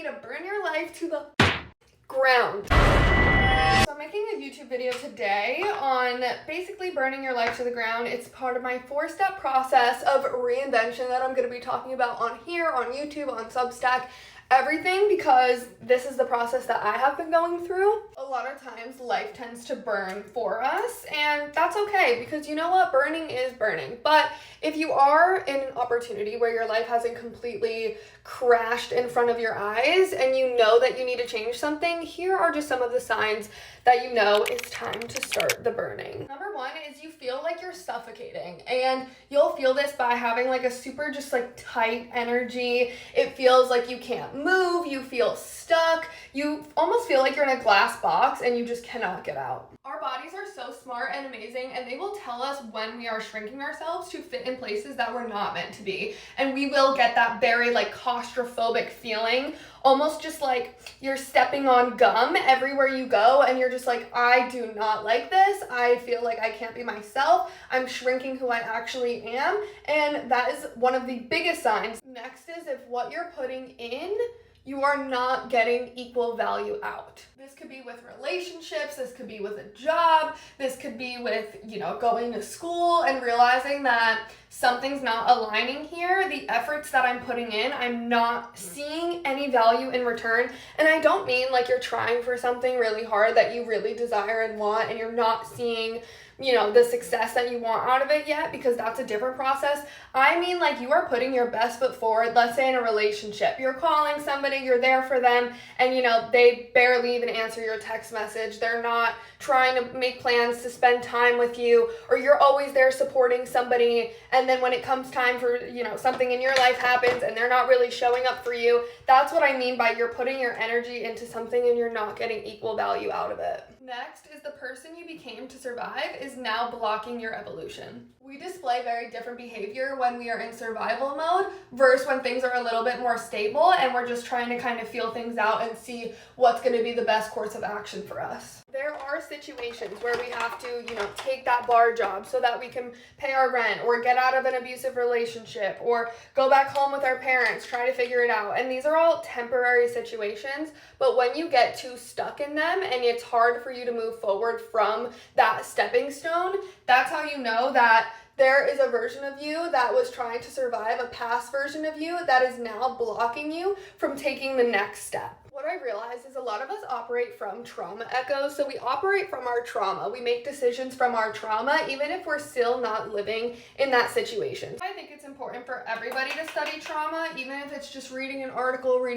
to burn your life to the ground. So I'm making a YouTube video today on basically burning your life to the ground. It's part of my 4-step process of reinvention that I'm going to be talking about on here, on YouTube, on Substack, everything, because this is the process that I have been going through. A lot of times life tends to burn for us, and that's okay, because you know what? Burning is burning. But if you are in an opportunity where your life hasn't completely crashed in front of your eyes and you know that you need to change something, here are just some of the signs that you know it's time to start the burning. Number one is you feel like you're suffocating, and you'll feel this by having like a super just like tight energy. It feels like you can't move, you feel stuck, you almost feel like you're in a glass box and you just cannot get out. Our bodies are so smart and amazing, and they will tell us when we are shrinking ourselves to fit in places that we're not meant to be. And we will get that very like claustrophobic feeling, almost just like you're stepping on gum everywhere you go, and you're just like, I do not like this. I feel like I can't be myself. I'm shrinking who I actually am. And that is one of the biggest signs. Next is if what you're putting in, you are not getting equal value out. This could be with relationships, this could be with a job, this could be with, going to school and realizing that something's not aligning here. The efforts that I'm putting in, I'm not seeing any value in return. And I don't mean like you're trying for something really hard that you really desire and want, and you're not seeing the success that you want out of it yet, because that's a different process. I mean like you are putting your best foot forward. Let's say in a relationship, you're calling somebody, you're there for them, and they barely even answer your text message. They're not trying to make plans to spend time with you, or you're always there supporting somebody, and then when it comes time for, something in your life happens and they're not really showing up for you. That's what I mean by you're putting your energy into something and you're not getting equal value out of it. Next is the person you became to survive is now blocking your evolution. We display very different behavior when we are in survival mode versus when things are a little bit more stable and we're just trying to kind of feel things out and see what's going to be the best course of action for us. There are situations where we have to, take that bar job so that we can pay our rent, or get out of an abusive relationship, or go back home with our parents, try to figure it out. And these are all temporary situations, but when you get too stuck in them and it's hard for you to move forward from that stepping stone, that's how you know that there is a version of you that was trying to survive, a past version of you that is now blocking you from taking the next step. What I realized is a lot of us operate from trauma echoes. So we operate from our trauma. We make decisions from our trauma, even if we're still not living in that situation. I think it's important for everybody to study trauma, even if it's just reading an article, reading